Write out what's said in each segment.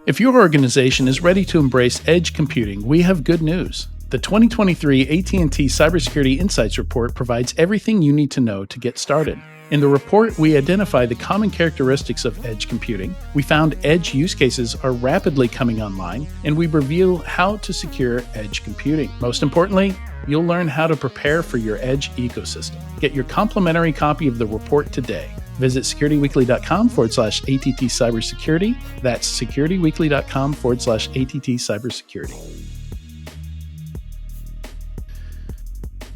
If your organization is ready to embrace edge computing, we have good news. The 2023 AT&T Cybersecurity Insights Report provides everything you need to know to get started. In the report, we identify the common characteristics of edge computing. We found edge use cases are rapidly coming online, and we reveal how to secure edge computing. Most importantly, you'll learn how to prepare for your edge ecosystem. Get your complimentary copy of the report today. Visit securityweekly.com/ATT cybersecurity. That's securityweekly.com/ATT cybersecurity.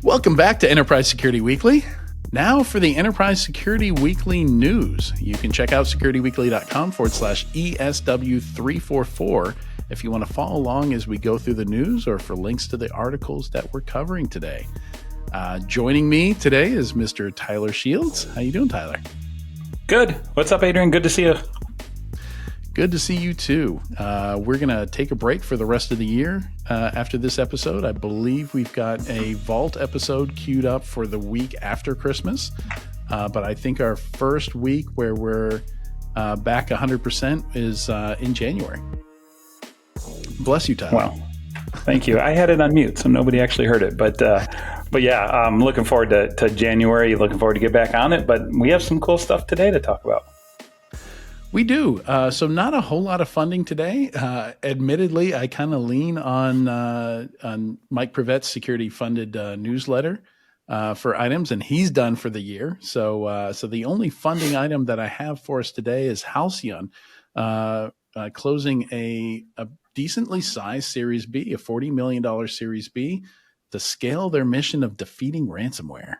Welcome back to Enterprise Security Weekly. Now for the Enterprise Security Weekly news. You can check out securityweekly.com/ESW344 if you want to follow along as we go through the news or for links to the articles that we're covering today. Joining me today is Mr. Tyler Shields. How you doing, Tyler? Good. What's up, Adrian? Good to see you. Good to see you too. We're going to take a break for the rest of the year after this episode. I believe we've got a Vault episode queued up for the week after Christmas. But I think our first week where we're back 100% is in January. Bless you, Tyler. Wow. Thank you. I had it on mute, so nobody actually heard it. But yeah, I'm looking forward to January. Looking forward to get back on it. But we have some cool stuff today to talk about. We do. So not a whole lot of funding today. Admittedly, I kind of lean on Mike Privet's security-funded newsletter for items, and he's done for the year. So the only funding item that I have for us today is Halcyon closing a decently sized Series B, a $40 million Series B, to scale their mission of defeating ransomware.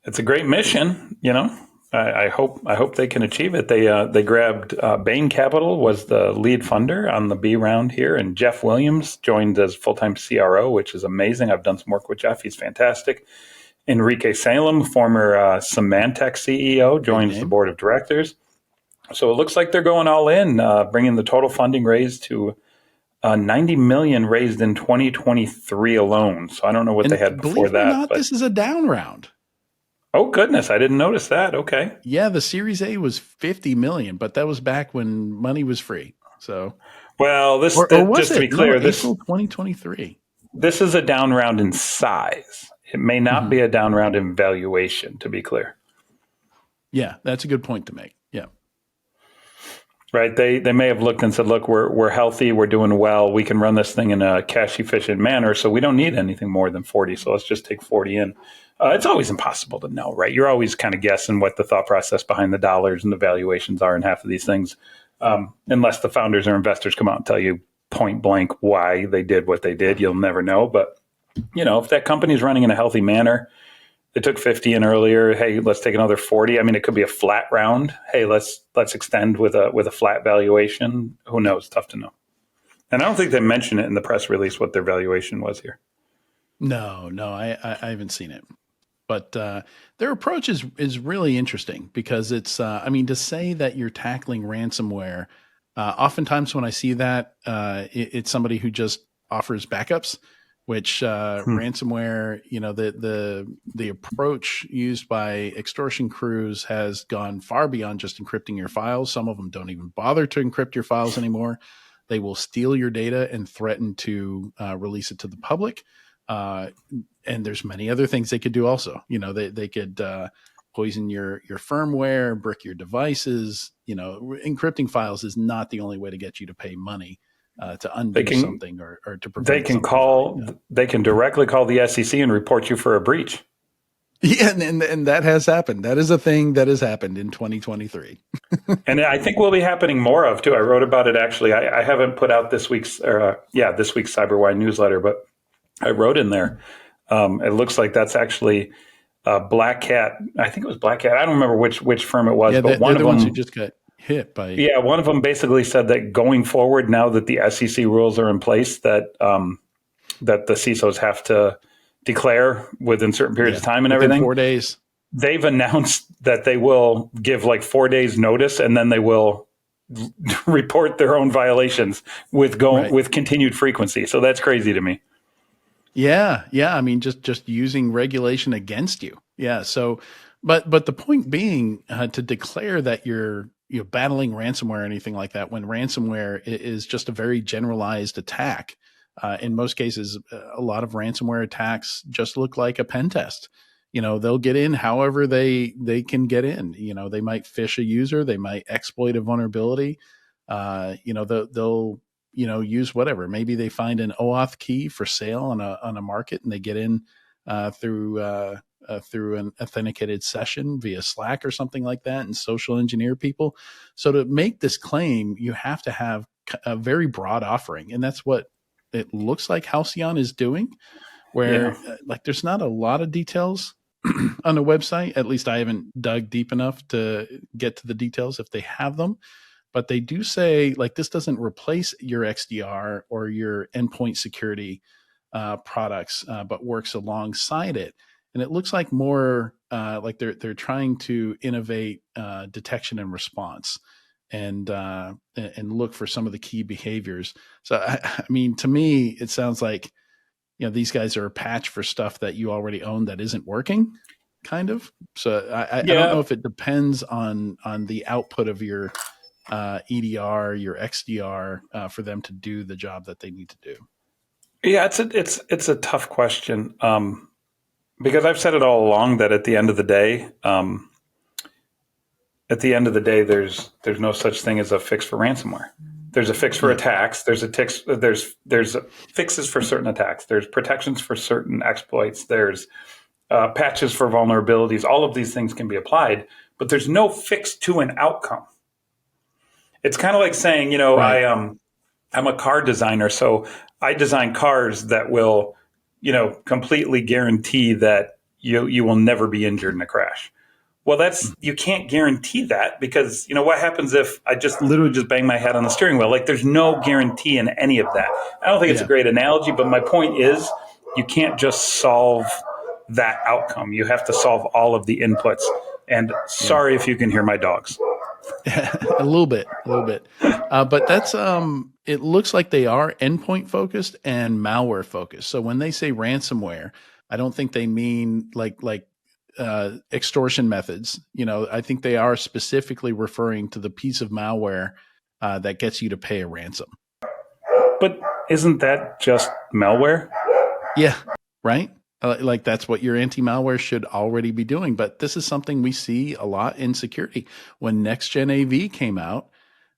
It's a great mission, you know. I hope they can achieve it. They grabbed Bain Capital was the lead funder on the B round here, and Jeff Williams joined as full-time CRO, which is amazing. I've done some work with Jeff; he's fantastic. Enrique Salem, former Symantec CEO, joins the board of directors. So it looks like they're going all in, bringing the total funding raised to $90 million raised in 2023 alone. So I don't know what they had before that. Believe it or not, this is a down round. Oh, goodness. I didn't notice that. Okay. Yeah, the Series A was $50 million, but that was back when money was free. So, well, just to be clear, April 2023. This is a down round in size. It may not be a down round in valuation, to be clear. Yeah, that's a good point to make. Yeah. Right. They may have looked and said, look, we're healthy. We're doing well. We can run this thing in a cash efficient manner. So we don't need anything more than 40. So let's just take 40 in. It's always impossible to know, right? You're always kind of guessing what the thought process behind the dollars and the valuations are in half of these things, unless the founders or investors come out and tell you point blank why they did what they did. You'll never know. But, you know, if that company is running in a healthy manner, they took 50 in earlier. Hey, let's take another 40. I mean, it could be a flat round. Hey, let's extend with a flat valuation. Who knows? Tough to know. And I don't think they mentioned it in the press release what their valuation was here. No, I haven't seen it. But their approach is really interesting because it's, to say that you're tackling ransomware, oftentimes when I see that, it's somebody who just offers backups, which ransomware, you know, the approach used by extortion crews has gone far beyond just encrypting your files. Some of them don't even bother to encrypt your files anymore. They will steal your data and threaten to release it to the public. And there's many other things they could do also. You know, they could poison your firmware, brick your devices. You know, encrypting files is not the only way to get you to pay money to undo something or to prevent something. They can directly call the SEC and report you for a breach. Yeah, and that has happened. That is a thing that has happened in 2023. And I think will be happening more of too. I wrote about it actually. I haven't put out this week's CyberWire newsletter, but I wrote in there. It looks like that's actually Black Cat. I think it was Black Cat. I don't remember which firm it was, but one of them, ones who just got hit by. Yeah, one of them basically said that going forward, now that the SEC rules are in place, that the CISOs have to declare within certain periods of time and everything. 4 days. They've announced that they will give like 4 days notice, and then they will report their own violations with continued frequency. So that's crazy to me. Yeah. I mean, just using regulation against you. Yeah. So, but the point being to declare that you're battling ransomware or anything like that, when ransomware is just a very generalized attack. In most cases, a lot of ransomware attacks just look like a pen test. They'll get in however they can get in. They might phish a user, they might exploit a vulnerability. They'll use whatever. Maybe they find an OAuth key for sale on a market, and they get in through an authenticated session via Slack or something like that, and social engineer people. So to make this claim, you have to have a very broad offering, and that's what it looks like Halcyon is doing. Where there's not a lot of details on the website. At least I haven't dug deep enough to get to the details if they have them. But they do say this doesn't replace your XDR or your endpoint security products, but works alongside it. And it looks like more like they're trying to innovate detection and response, and look for some of the key behaviors. So I mean, to me, it sounds like these guys are a patch for stuff that you already own that isn't working, kind of. So I don't know if it depends on the output of your EDR, your XDR, for them to do the job that they need to do. Yeah, it's a tough question, because I've said it all along that at the end of the day, there's no such thing as a fix for ransomware. There's a fix for attacks. There's fixes for certain attacks. There's protections for certain exploits. There's patches for vulnerabilities. All of these things can be applied, but there's no fix to an outcome. It's kind of like saying, right. I'm a car designer, so I design cars that will, completely guarantee that you will never be injured in a crash. Well, you can't guarantee that, because, what happens if I just literally just bang my head on the steering wheel? There's no guarantee in any of that. I don't think it's a great analogy, but my point is you can't just solve that outcome. You have to solve all of the inputs. And sorry if you can hear my dogs. a little bit. But that's, it looks like they are endpoint focused and malware focused. So when they say ransomware, I don't think they mean like extortion methods. I think they are specifically referring to the piece of malware that gets you to pay a ransom. But isn't that just malware? Yeah, right? That's what your anti-malware should already be doing. But this is something we see a lot in security. When Next Gen AV came out,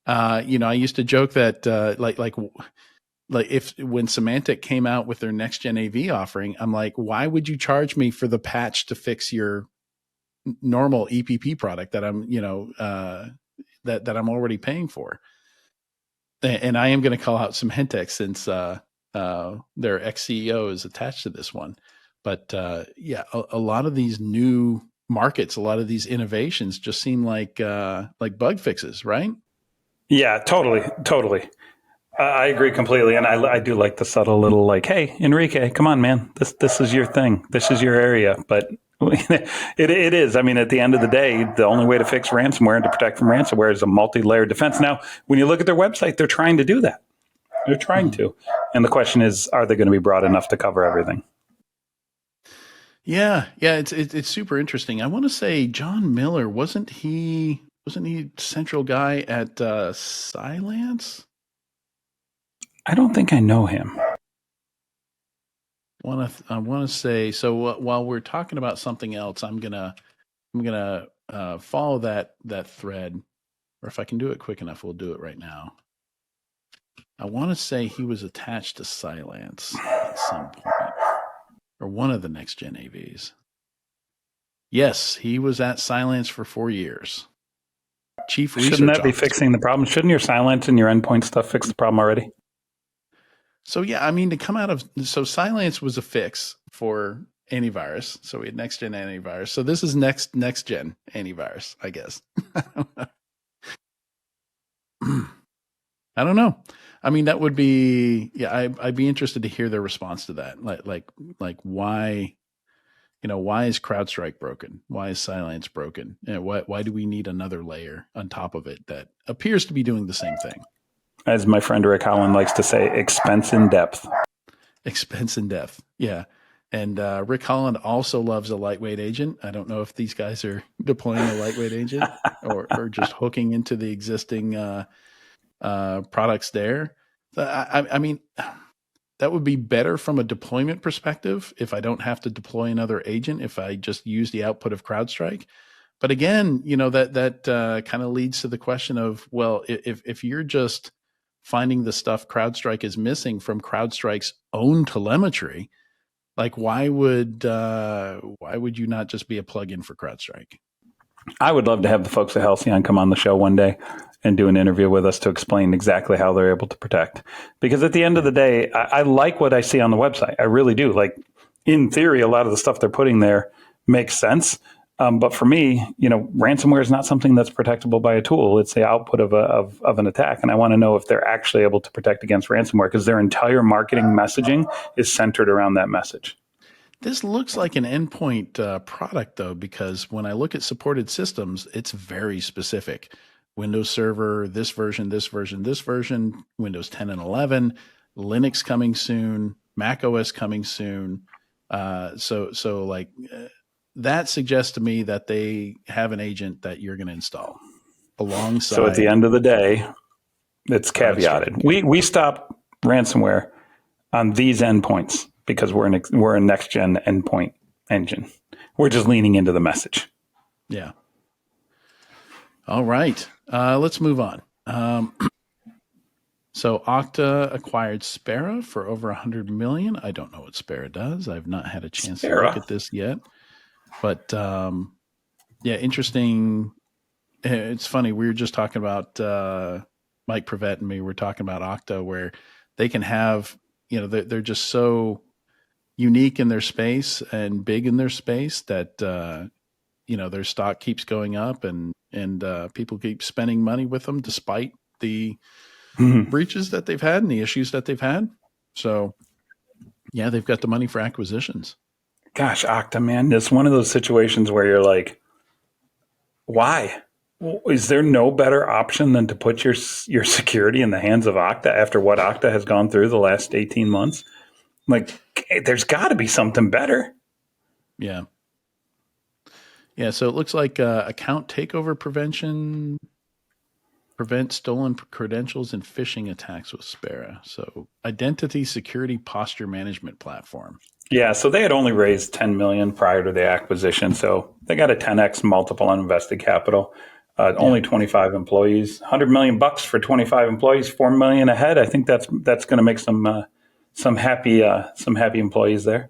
I used to joke that when Symantec came out with their Next Gen AV offering, I'm like, why would you charge me for the patch to fix your normal EPP product that I'm, that I'm already paying for? And I am going to call out Symantec since their ex-CEO is attached to this one. But a lot of these new markets, a lot of these innovations just seem like bug fixes, right? Yeah, totally. I agree completely, and I do like the subtle little hey, Enrique, come on, man, this is your thing, this is your area. But it is. I mean, at the end of the day, the only way to fix ransomware and to protect from ransomware is a multi-layered defense. Now, when you look at their website, they're trying to do that. They're trying to, and the question is, are they going to be broad enough to cover everything? Yeah, it's super interesting. I want to say John Miller wasn't he central guy at Cylance? I don't think I know him. I want to say, so while we're talking about something else, I'm gonna follow that thread, or if I can do it quick enough, we'll do it right now. I want to say he was attached to Cylance at some point, or one of the Next Gen AVs. Yes, he was at Cylance for 4 years. Chief Research Shouldn't that be Officer. fixing the problem? Shouldn't your Cylance and your endpoint stuff fix the problem already? So yeah, I mean, to come out of, so Cylance was a fix for antivirus. So we had Next Gen antivirus. So this is next gen antivirus, I guess. I don't know. I mean, that would be, I'd be interested to hear their response to that. Like why, why is CrowdStrike broken? Why is Cylance broken? Why do we need another layer on top of it that appears to be doing the same thing? As my friend Rick Holland likes to say, expense in depth. Expense in depth. Yeah. And Rick Holland also loves a lightweight agent. I don't know if these guys are deploying a lightweight agent or just hooking into the existing products there. So, I mean, that would be better from a deployment perspective if I don't have to deploy another agent, if I just use the output of CrowdStrike. But again, that kind of leads to the question of, well, if you're just finding the stuff CrowdStrike is missing from CrowdStrike's own telemetry, like why would you not just be a plugin for CrowdStrike? I would love to have the folks at Halcyon come on the show one day and do an interview with us to explain exactly how they're able to protect. Because at the end of the day, I like what I see on the website. I really do. Like, in theory, a lot of the stuff they're putting there makes sense. But for me, ransomware is not something that's protectable by a tool. It's the output of an attack. And I want to know if they're actually able to protect against ransomware, because their entire marketing messaging is centered around that message. This looks like an endpoint product, though, because when I look at supported systems, it's very specific. Windows Server, this version, this version, this version, Windows 10 and 11, Linux coming soon, Mac OS coming soon. So that suggests to me that they have an agent that you're going to install alongside. So at the end of the day, it's caveated. We stop ransomware on these endpoints because we're a next gen endpoint engine. We're just leaning into the message. Yeah. All right. Let's move on. So Okta acquired Spera for over $100 million. I don't know what Spera does. I've not had a chance to look at this yet. But interesting. It's funny. We were just talking about Mike Prevett and me. We're talking about Okta, where they can have, they're just so unique in their space and big in their space that their stock keeps going up and people keep spending money with them despite the breaches that they've had and the issues that they've had. So yeah, they've got the money for acquisitions. Gosh, Okta, man, it's one of those situations where you're like, why? Is there no better option than to put your security in the hands of Okta after what Okta has gone through the last 18 months? Like, there's got to be something better. Yeah. Yeah, so it looks like account takeover prevention, prevent stolen credentials and phishing attacks with Spera. So identity security posture management platform. Yeah, so they had only raised $10 million prior to the acquisition, so they got a 10x multiple on invested capital. Only 25 employees, $100 million for 25 employees, $4 million ahead. I think that's going to make some happy employees there.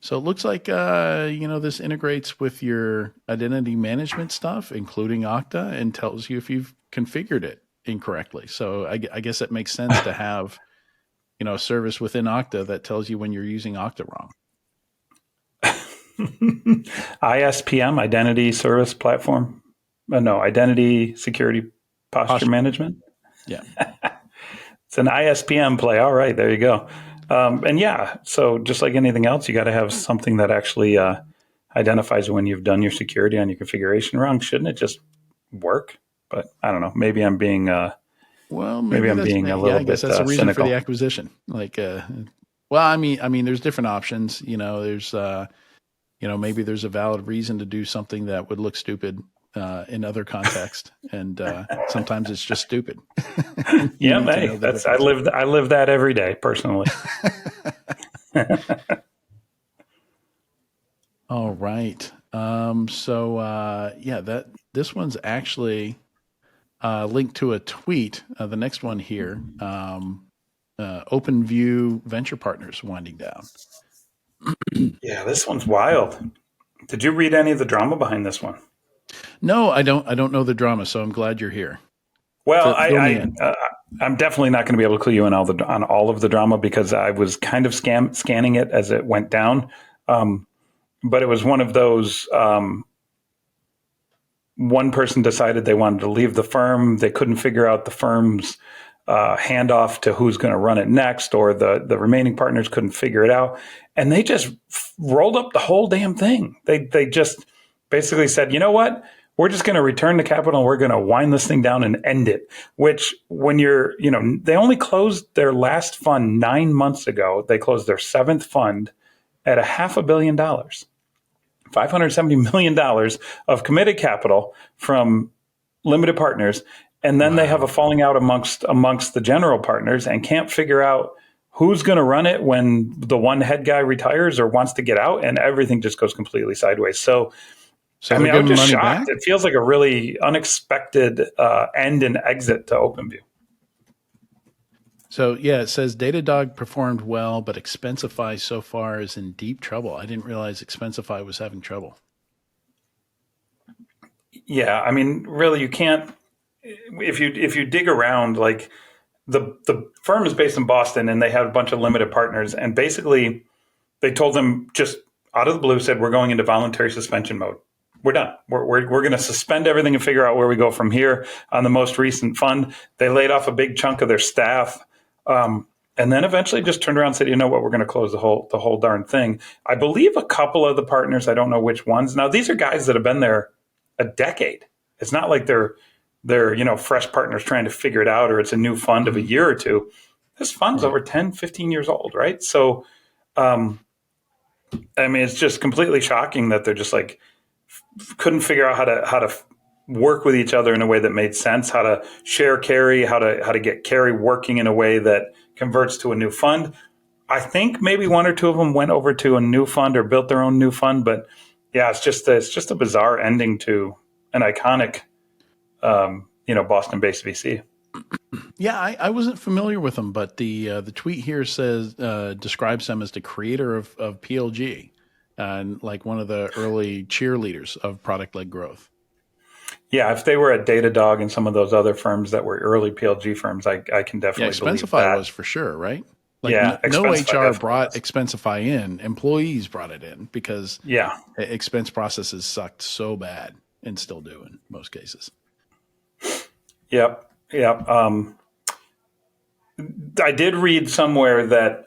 So it looks like this integrates with your identity management stuff, including Okta, and tells you if you've configured it incorrectly. So I guess it makes sense to have a service within Okta that tells you when you're using Okta wrong. ISPM, Identity Service Platform. No, Identity Security Posture Management. Yeah. It's an ISPM play. All right, there you go. So just like anything else, you got to have something that actually identifies when you've done your security on your configuration wrong. Shouldn't it just work? But I don't know. Maybe I'm being maybe I'm being a little bit cynical. I guess that's a reason for the acquisition. I mean, there's different options. There's maybe there's a valid reason to do something that would look stupid in other context, and sometimes it's just stupid. Yeah, hey, I live that every day personally. All right. This one's actually linked to a tweet. The next one here, OpenView Venture Partners winding down. Yeah, this one's wild. Did you read any of the drama behind this one? No, I don't know the drama, so I'm glad you're here. Well, I'm definitely not going to be able to clue you in on all of the drama because I was kind of scanning it as it went down. But it was one of those, one person decided they wanted to leave the firm. They couldn't figure out the firm's handoff to who's going to run it next, or the remaining partners couldn't figure it out. And they just rolled up the whole damn thing. They just basically said, you know what? We're just going to return the capital and we're going to wind this thing down and end it. Which when they only closed their last fund 9 months ago. They closed their 7th fund at $500 million, $570 million of committed capital from limited partners. And then they have a falling out amongst the general partners and can't figure out who's going to run it when the one head guy retires or wants to get out, and everything just goes completely sideways. So I mean, I was just shocked. Back? It feels like a really unexpected end and exit to OpenView. So yeah, it says Datadog performed well, but Expensify so far is in deep trouble. I didn't realize Expensify was having trouble. Yeah, I mean, really, you can't. If you dig around, like the firm is based in Boston, and they have a bunch of limited partners, and basically they told them just out of the blue, said we're going into voluntary suspension mode. We're done. We're going to suspend everything and figure out where we go from here. On the most recent fund, they laid off a big chunk of their staff, and then eventually just turned around and said, you know what, we're going to close the whole darn thing. I believe a couple of the partners, I don't know which ones. Now these are guys that have been there a decade. It's not like they're fresh partners trying to figure it out, or it's a new fund of a year or two. This fund's over 10, 15 years old, right? So, I mean, it's just completely shocking that they're just like couldn't figure out how to work with each other in a way that made sense, how to share carry, how to get carry working in a way that converts to a new fund. I think maybe one or two of them went over to a new fund or built their own new fund, but yeah, it's just a bizarre ending to an iconic, Boston-based VC. Yeah, I wasn't familiar with them, but the tweet here says describes them as the creator of PLG and like one of the early cheerleaders of product-led growth. Yeah, if they were at Datadog and some of those other firms that were early PLG firms, I can definitely believe that. Expensify was for sure, right? Like yeah, no HR brought Expensify in. Employees brought it in because expense processes sucked so bad and still do in most cases. Yep. I did read somewhere that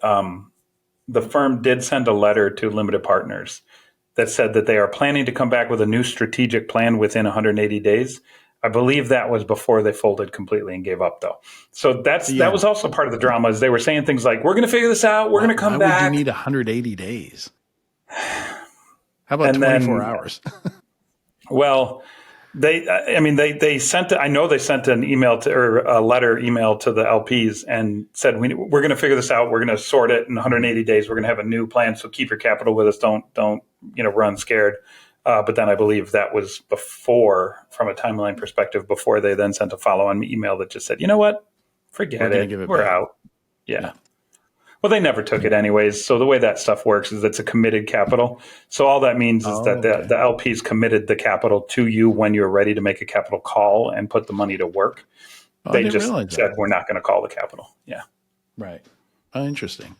the firm did send a letter to limited partners that said that they are planning to come back with a new strategic plan within 180 days. I believe that was before they folded completely and gave up, though. So that was also part of the drama. Is they were saying things like, "We're going to figure this out. We're going to come back." Why would you need 180 days? How about 24 hours? Well, they sent. I know they sent an email or a letter email to the LPs and said, "We're going to figure this out. We're going to sort it in 180 days. We're going to have a new plan. So keep your capital with us. Don't run scared." But then I believe that was before, from a timeline perspective, before they then sent a follow-on email that just said, "You know what? Forget it. We're out." Yeah. Well, they never took it anyways. So the way that stuff works is it's a committed capital. So all that means is that the LPs committed the capital to you when you're ready to make a capital call and put the money to work. They just said, "We're not going to call the capital." Yeah. Right. Oh, interesting.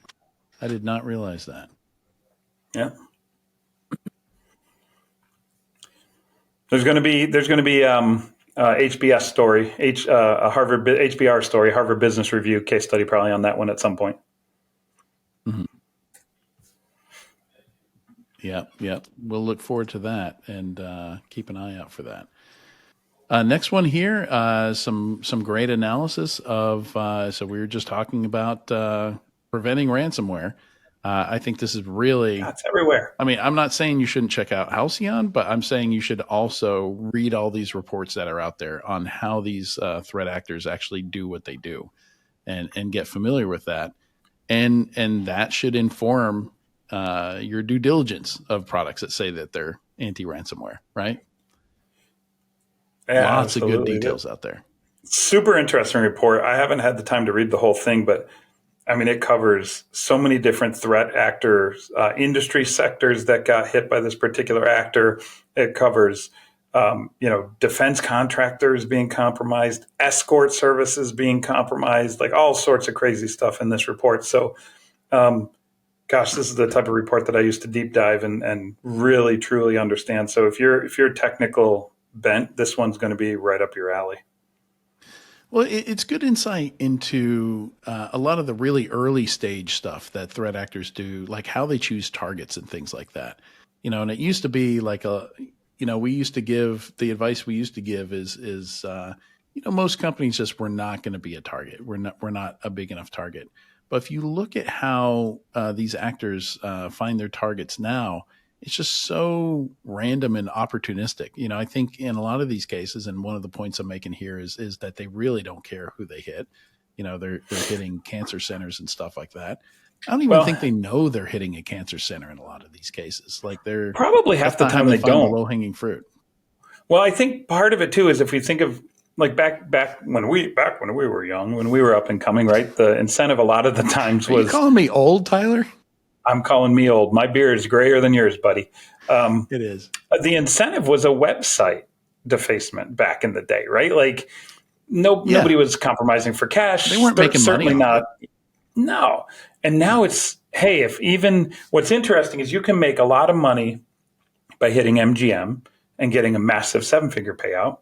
I did not realize that. Yeah. There's going to be HBS story, a Harvard HBR story, Harvard Business Review case study probably on that one at some point. Mm-hmm. Yeah. We'll look forward to that and keep an eye out for that. Next one here, some great analysis of. So we were just talking about preventing ransomware. I think this is really. It's everywhere. I mean, I'm not saying you shouldn't check out Halcyon, but I'm saying you should also read all these reports that are out there on how these threat actors actually do what they do, and get familiar with that, and that should inform your due diligence of products that say that they're anti-ransomware, right? Yeah, lots of good details out there. Super interesting report. I haven't had the time to read the whole thing, but I mean, it covers so many different threat actors, industry sectors that got hit by this particular actor. It covers, defense contractors being compromised, escort services being compromised, like all sorts of crazy stuff in this report. So, this is the type of report that I used to deep dive and really, truly understand. So if you're technical bent, this one's going to be right up your alley. Well, it's good insight into a lot of the really early stage stuff that threat actors do, like how they choose targets and things like that. And it used to be like we used to give the advice we used to give is most companies just were not going to be a target. We're not a big enough target. But if you look at how these actors find their targets now, it's just so random and opportunistic. I think in a lot of these cases, and one of the points I'm making here is that they really don't care who they hit. They're hitting cancer centers and stuff like that. I don't even Well, think they know they're hitting a cancer center in a lot of these cases. Like probably half that's the not how time they they find the don't. low hanging fruit. Well, I think part of it too is if we think of like back when we were young, when we were up and coming, right? The incentive a lot of the times Are you was, calling me old, Tyler? I'm calling me old. My beard is grayer than yours, buddy. It is. The incentive was a website defacement back in the day, right? Like nobody was compromising for cash. They weren't making money Certainly off not. it. No. And now it's, hey, if even what's interesting is you can make a lot of money by hitting MGM and getting a massive 7-figure payout,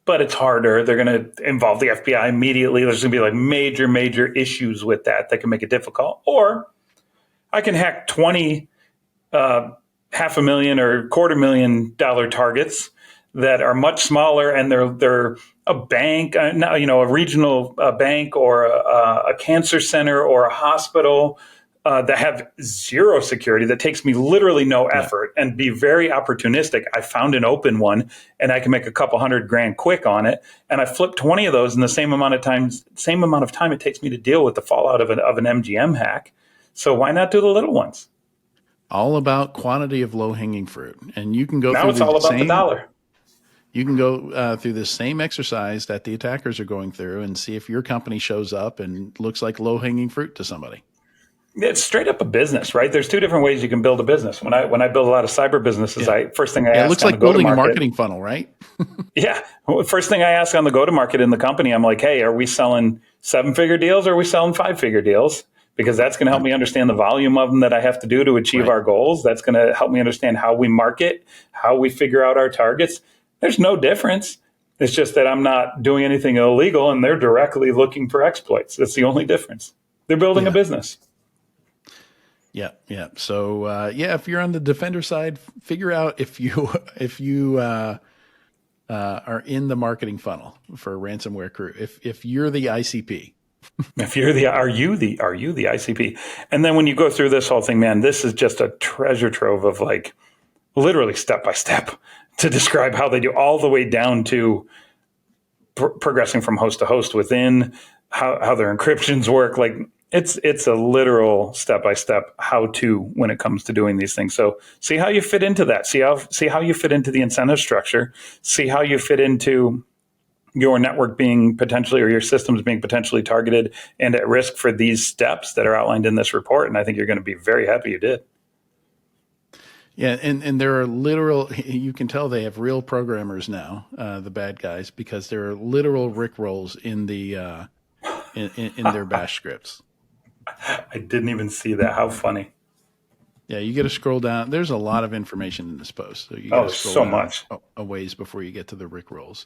but it's harder. They're going to involve the FBI immediately. There's going to be like major issues with that can make it difficult. Or I can hack 20 $500,000 or $250,000 targets that are much smaller, and they're a bank, a regional bank, or a cancer center, or a hospital that have zero security. That takes me literally no effort, and be very opportunistic. I found an open one, and I can make a couple $100,000 quick on it, and I flip 20 of those in the same amount of time it takes me to deal with the fallout of an MGM hack. So why not do the little ones? All about quantity of low hanging fruit, and you can go Now through it's all about the dollar. You can go through the same exercise that the attackers are going through and see if your company shows up and looks like low hanging fruit to somebody. It's straight up a business, right? There's two different ways you can build a business. When I build a lot of cyber businesses, first thing I ask it looks on like the building a go-to-market, marketing funnel, right? yeah. First thing I ask on the go-to-market in the company, I'm like, hey, are we selling 7-figure deals or are we selling 5-figure deals? Because that's going to help me understand the volume of them that I have to do to achieve our goals. That's going to help me understand how we market, how we figure out our targets. There's no difference. It's just that I'm not doing anything illegal and they're directly looking for exploits. That's the only difference. They're building a business. Yeah. So, if you're on the defender side, figure out if you are in the marketing funnel for a ransomware crew. If you're the ICP. If you're are you the ICP? And then when you go through this whole thing, man, this is just a treasure trove of like literally step by step to describe how they do, all the way down to progressing from host to host within, how their encryptions work. Like it's a literal step by step how to when it comes to doing these things. So see how you fit into that. See how you fit into the incentive structure. See how you fit into your network being potentially, or your systems being potentially targeted and at risk for these steps that are outlined in this report. And I think you're going to be very happy you did. Yeah, and there are literal, you can tell they have real programmers now, the bad guys, because there are literal rickrolls in the in their bash scripts. I didn't even see that. How funny. Yeah, you got to scroll down. There's a lot of information in this post. So you got to scroll so down much a ways before you get to the rickrolls.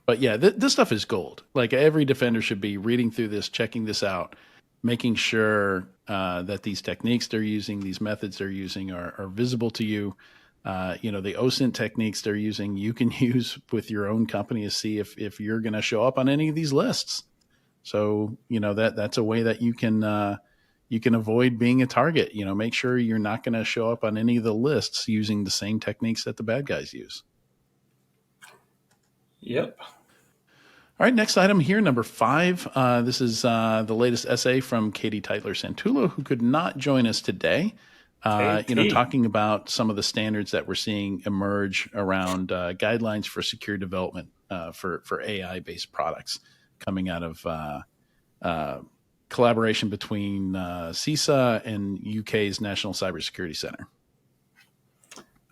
But yeah, this stuff is gold. Like every defender should be reading through this, checking this out, making sure that these techniques they're using, these methods they're using are visible to you. The OSINT techniques they're using, you can use with your own company to see if you're going to show up on any of these lists. So, that's a way that you can avoid being a target. Make sure you're not going to show up on any of the lists using the same techniques that the bad guys use. Yep. All right, next item here, number 5. This is the latest essay from Katie Teitler-Santulo, who could not join us today. Talking about some of the standards that we're seeing emerge around guidelines for secure development for AI-based products coming out of collaboration between CISA and UK's National Cybersecurity Center.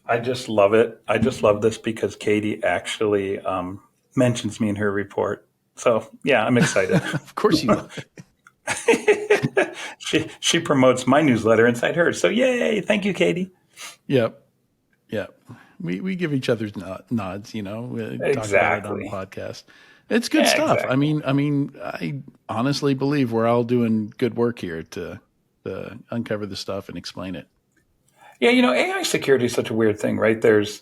I just love it. I just love this because Katie actually mentions me in her report. So yeah, I'm excited. Of course you love it. she promotes my newsletter inside hers. So yay! Thank you, Katie. Yep. We give each other nods. We exactly. Talk about it on the podcast. It's good stuff. Exactly. I mean, I honestly believe we're all doing good work here to uncover the stuff and explain it. Yeah, AI security is such a weird thing, right? There's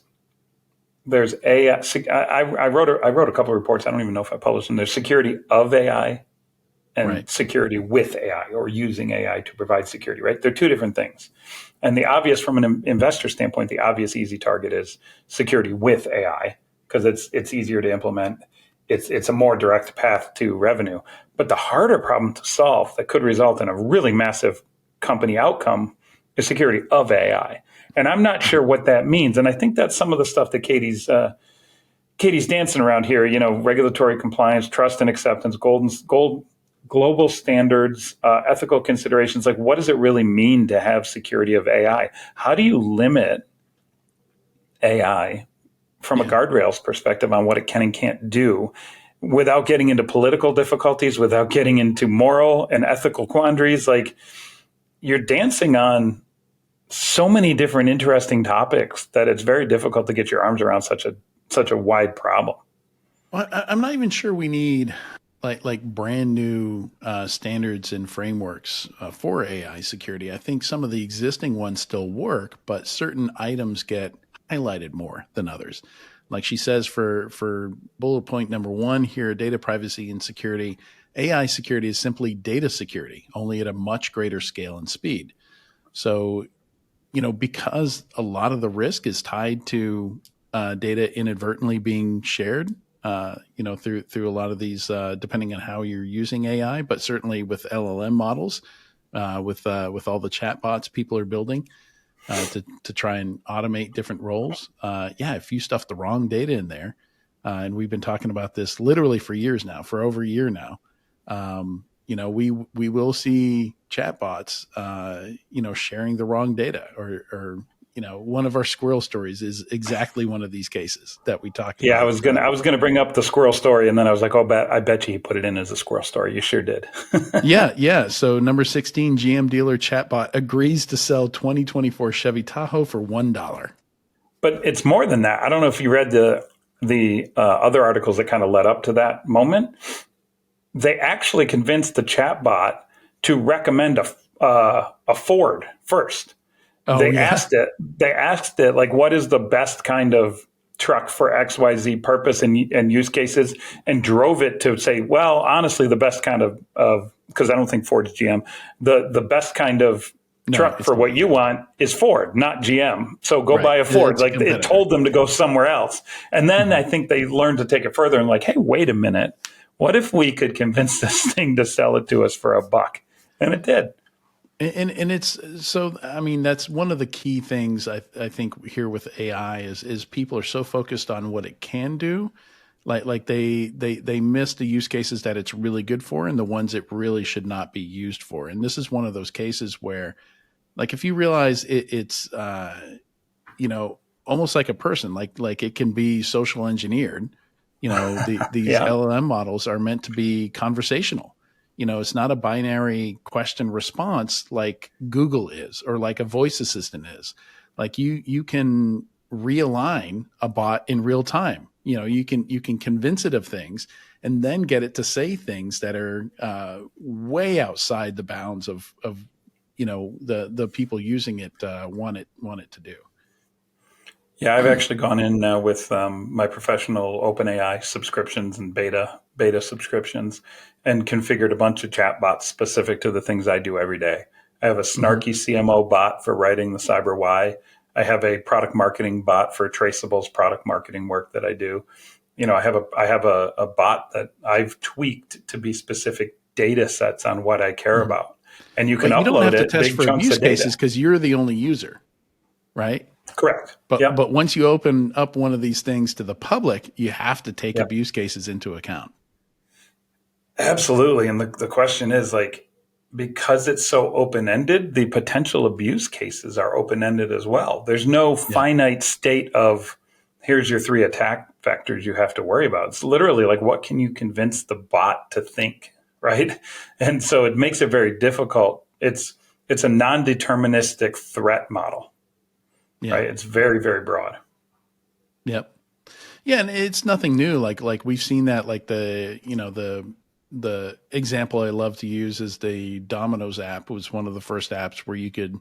AI. I wrote a couple of reports. I don't even know if I published them. There's security of AI, and Right. security with AI or using AI to provide security, right? They're two different things. And the obvious, from an investor standpoint, the obvious easy target is security with AI because it's easier to implement. It's a more direct path to revenue. But the harder problem to solve that could result in a really massive company outcome is security of AI. And I'm not sure what that means. And I think that's some of the stuff that Katie's dancing around here. Regulatory compliance, trust and acceptance, global standards, ethical considerations. Like, what does it really mean to have security of AI? How do you limit AI from a guardrails perspective on what it can and can't do without getting into political difficulties, without getting into moral and ethical quandaries? Like, you're dancing on so many different interesting topics that it's very difficult to get your arms around such a wide problem. Well, I'm not even sure we need like brand new standards and frameworks for AI security. I think some of the existing ones still work, but certain items get highlighted more than others. Like she says, for bullet point number 1 here, data privacy and security, AI security is simply data security, only at a much greater scale and speed. So, because a lot of the risk is tied to data inadvertently being shared, through a lot of these, depending on how you're using AI, but certainly with LLM models, with all the chat bots people are building to try and automate different roles. If you stuff the wrong data in there, and we've been talking about this literally for years now, for over a year now. We will see chatbots, sharing the wrong data, or one of our squirrel stories is exactly one of these cases that we talked Yeah, about. I was gonna bring up the squirrel story, and then I was like, I bet you he put it in as a squirrel story. You sure did. Yeah. So number 16, GM dealer chatbot agrees to sell 2024 Chevy Tahoe for $1. But it's more than that. I don't know if you read the other articles that kind of led up to that moment. They actually convinced the chatbot to recommend a Ford first. Oh They yeah, asked it. They asked it, like, what is the best kind of truck for XYZ purpose and use cases, and drove it to say, well, honestly, the best kind of because I don't think Ford is GM. The best kind of no, truck it's for what you competitive. want is Ford, not GM. So go Right, buy a Ford. it's a Like, it competitor. told them to go somewhere else. And then Mhm. I think they learned to take it further and like, hey, wait a minute. What if we could convince this thing to sell it to us for $1? And it did. And it's so, I mean, that's one of the key things I think here with AI is people are so focused on what it can do, like they miss the use cases that it's really good for and the ones it really should not be used for. And this is one of those cases where, like, if you realize it's you know, almost like a person, like it can be social engineered. These Yeah. LLM models are meant to be conversational. It's not a binary question response like Google is or like a voice assistant is. Like you can realign a bot in real time. You can convince it of things and then get it to say things that are way outside the bounds of the people using it want it to do. Yeah, I've actually gone in now with my professional OpenAI subscriptions and beta subscriptions, and configured a bunch of chatbots specific to the things I do every day. I have a Mhm. snarky CMO bot for writing the cyber why. I have a product marketing bot for Traceable's product marketing work that I do. I have a bot that I've tweaked to be specific data sets on what I care Mhm. about, and you can But you don't upload have to it test big for chunks abuse of data. cases because you're the only user, right? Correct. But Yep. once you open up one of these things to the public, you have to take Yep. abuse cases into account. Absolutely. And the question is, like, because it's so open ended, the potential abuse cases are open ended as well. There's no Yeah. finite state of here's your 3 attack vectors you have to worry about. It's literally like, what can you convince the bot to think, right? And so it makes it very difficult. It's a non-deterministic threat model, Yeah. right? It's very, very broad. Yep. Yeah, and it's nothing new. Like we've seen that. Like the example I love to use is the Domino's app was one of the first apps where you could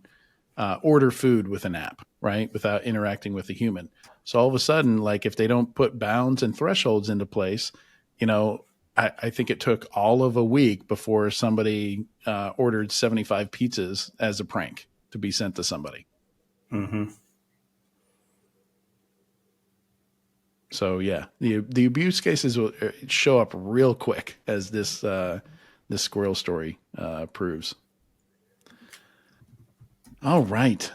order food with an app, right, without interacting with a human. So all of a sudden, like if they don't put bounds and thresholds into place, you know, I think it took all of a week before somebody ordered 75 pizzas as a prank to be sent to somebody. Mm-hmm. So yeah, the abuse cases will show up real quick, as this squirrel story proves. All right.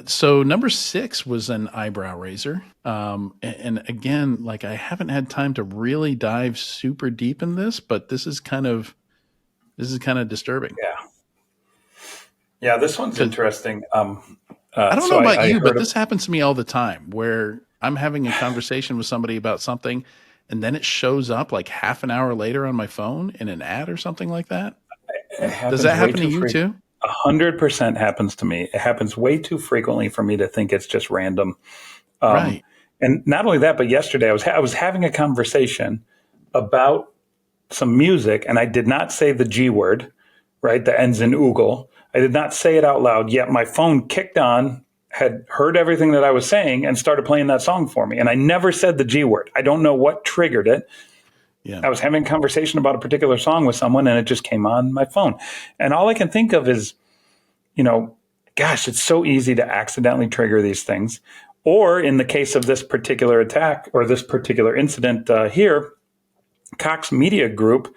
So number 6 was an eyebrow raiser. And again, like, I haven't had time to really dive super deep in this, but this is kind of disturbing. Yeah. Yeah, this one's Because interesting. I don't know So about I you, but heard of, this happens to me all the time, where I'm having a conversation with somebody about something, and then it shows up like half an hour later on my phone in an ad or something like that. it Does happens that way happen to too you frequently. too? 100% happens to me. It happens way too frequently for me to think it's just random. Um, Right. and not only that, but yesterday I was having a conversation about some music, and I did not say the G word, right? That ends in oogle. I did not say it out loud, yet my phone kicked on, had heard everything that I was saying, and started playing that song for me. And I never said the G word. I don't know what triggered it. Yeah. I was having a conversation about a particular song with someone, and it just came on my phone. And all I can think of is, you know, gosh, it's so easy to accidentally trigger these things. Or in the case of this particular attack or this particular incident here, Cox Media Group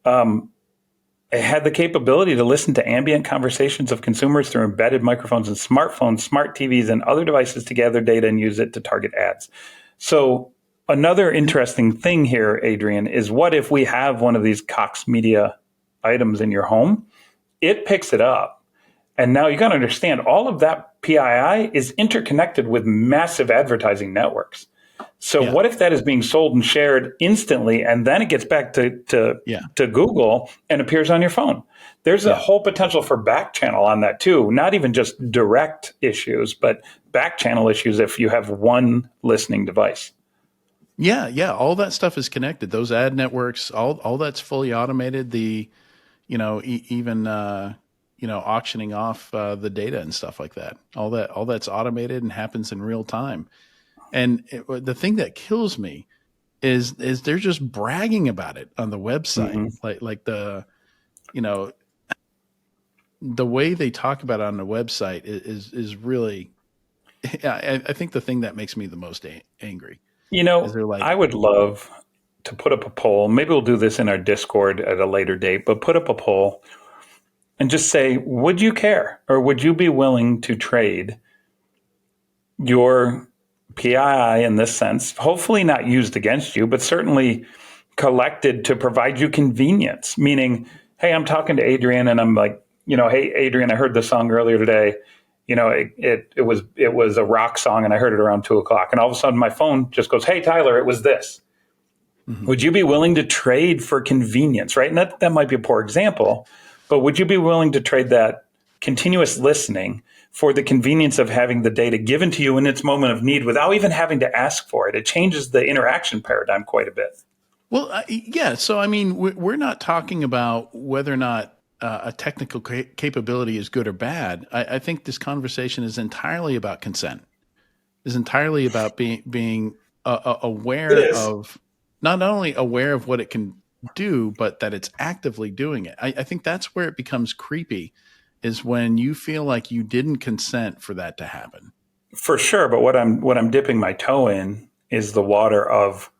had the capability to listen to ambient conversations of consumers through embedded microphones and smartphones, smart TVs, and other devices to gather data and use it to target ads. So another interesting thing here, Adrian, is what if we have one of these Cox Media items in your home? It picks it up. And now you got to understand all of that PII is interconnected with massive advertising networks. So Yeah. what if that is being sold and shared instantly, and then it gets back to Yeah. Google and appears on your phone? There's a Yeah. whole potential for back channel on that too. Not even just direct issues, but back channel issues if you have one listening device. Yeah. Yeah. All that stuff is connected. Those ad networks, all that's fully automated. Even auctioning off the data and stuff like that. All that's automated and happens in real time. And the thing that kills me is they're just bragging about it on the website. Mm-hmm. Like you know the way they talk about it on the website is really. I think the thing that makes me the most angry is they're like, I would love to put up a poll. Maybe we'll do this in our Discord at a later date, but put up a poll and just say, would you care or would you be willing to trade your PII in this sense, hopefully not used against you, but certainly collected to provide you convenience? Meaning, hey, I'm talking to Adrian and I'm like, hey, Adrian, I heard the song earlier today. It was a rock song and I heard it around 2:00. And all of a sudden my phone just goes, hey, Tyler, it was this. mm-hmm. Would you be willing to trade for convenience, right? And that might be a poor example, but would you be willing to trade that continuous listening for the convenience of having the data given to you in its moment of need without even having to ask for it? It changes the interaction paradigm quite a bit. Well, yeah. So, I mean, we're not talking about whether or not a technical capability is good or bad. I think this conversation is entirely about consent. Is entirely about being It aware is. of, not only aware of what it can do, but that it's actively doing it. I think that's where it becomes creepy, is when you feel like you didn't consent for that to happen. For sure, but what I'm dipping my toe in is the water of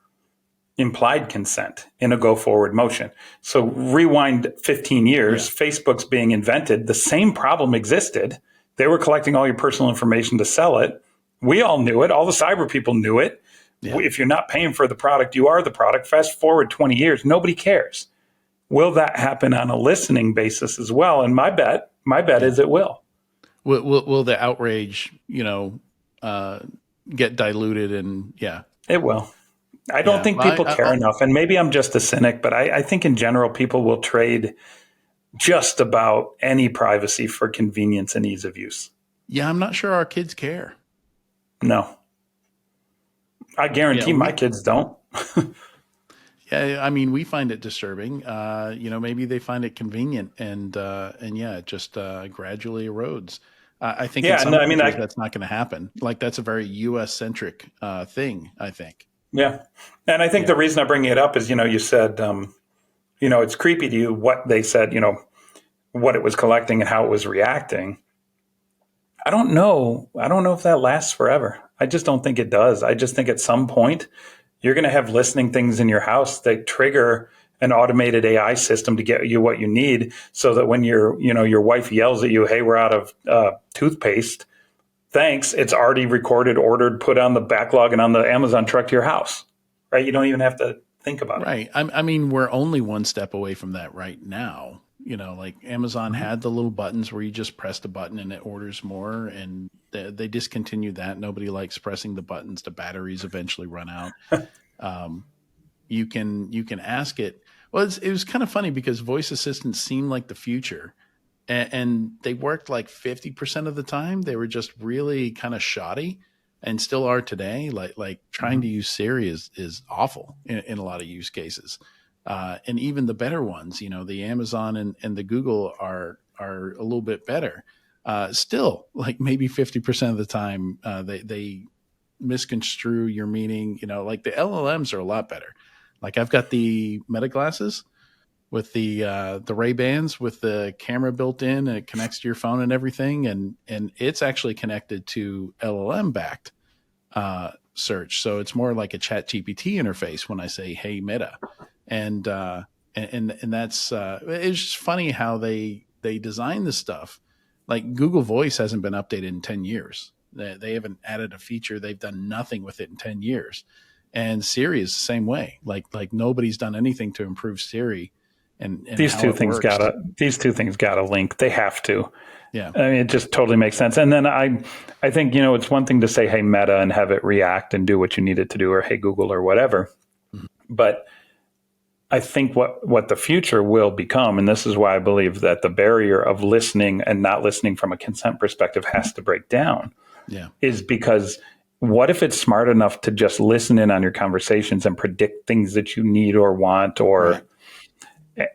implied consent in a go forward motion. So rewind 15 Yeah. years, Facebook's being invented, the same problem existed. They were collecting all your personal information to sell it. We all knew it. All the cyber people knew it. Yeah. If you're not paying for the product, you are the product. Fast forward 20 years, nobody cares. Will that happen on a listening basis as well? And my bet Yeah. is it will. Will the outrage, uh, get diluted? And yeah. It will. I don't Yeah. think Well, people care enough. And maybe I'm just a cynic, but I think in general, people will trade just about any privacy for convenience and ease of use. yeah, I'm not sure our kids care. No, I Yeah, guarantee my kids don't. yeah. I mean, we find it disturbing. Maybe they find it convenient, and yeah, it just gradually erodes. I think in Yeah, some no, I mean, countries that's not going to happen. Like, that's a very U.S. centric thing, I think. Yeah. And I think Yeah. the reason I bring it up is, you said, it's creepy to you what they said, what it was collecting and how it was reacting. I don't know. I don't know if that lasts forever. I just don't think it does. I just think at some point you're going to have listening things in your house that trigger an automated AI system to get you what you need, so that when your wife yells at you, "Hey, we're out of toothpaste," thanks, it's already recorded, ordered, put on the backlog, and on the Amazon truck to your house. Right? You don't even have to think about it. Right. I mean, we're only one step away from that right now. Like Amazon Mhm. had the little buttons where you just press the button and it orders more, and they discontinued that. Nobody likes pressing the buttons. The batteries eventually run out. Um, you can ask it. Well, it was kind of funny because voice assistants seem like the future, and they worked like 50% of the time. They were just really kind of shoddy, and still are today. Like trying to Mhm. use Siri is awful in a lot of use cases. And even the better ones, the Amazon and the Google are a little bit better. Still, like maybe 50% of the time, they misconstrue your meaning. Like the LLMs are a lot better. Like I've got the Meta glasses with the Ray Bans with the camera built in, and it connects to your phone and everything, and it's actually connected to LLM backed search, so it's more like a Chat GPT interface when I say "Hey Meta," and and that's it's just funny how they design this stuff. Like Google Voice hasn't been updated in 10 years. They haven't added a feature. They've done nothing with it in 10 years. And Siri is the same way. Like nobody's done anything to improve Siri and These how two it things works. gotta link. They have to. Yeah. I mean, it just totally makes sense. And then I think, it's one thing to say, "Hey, Meta," and have it react and do what you need it to do, or "Hey, Google," or whatever. Mhm. But I think what the future will become, and this is why I believe that the barrier of listening and not listening from a consent perspective has to break down, Yeah. is because what if it's smart enough to just listen in on your conversations and predict things that you need or want, Right.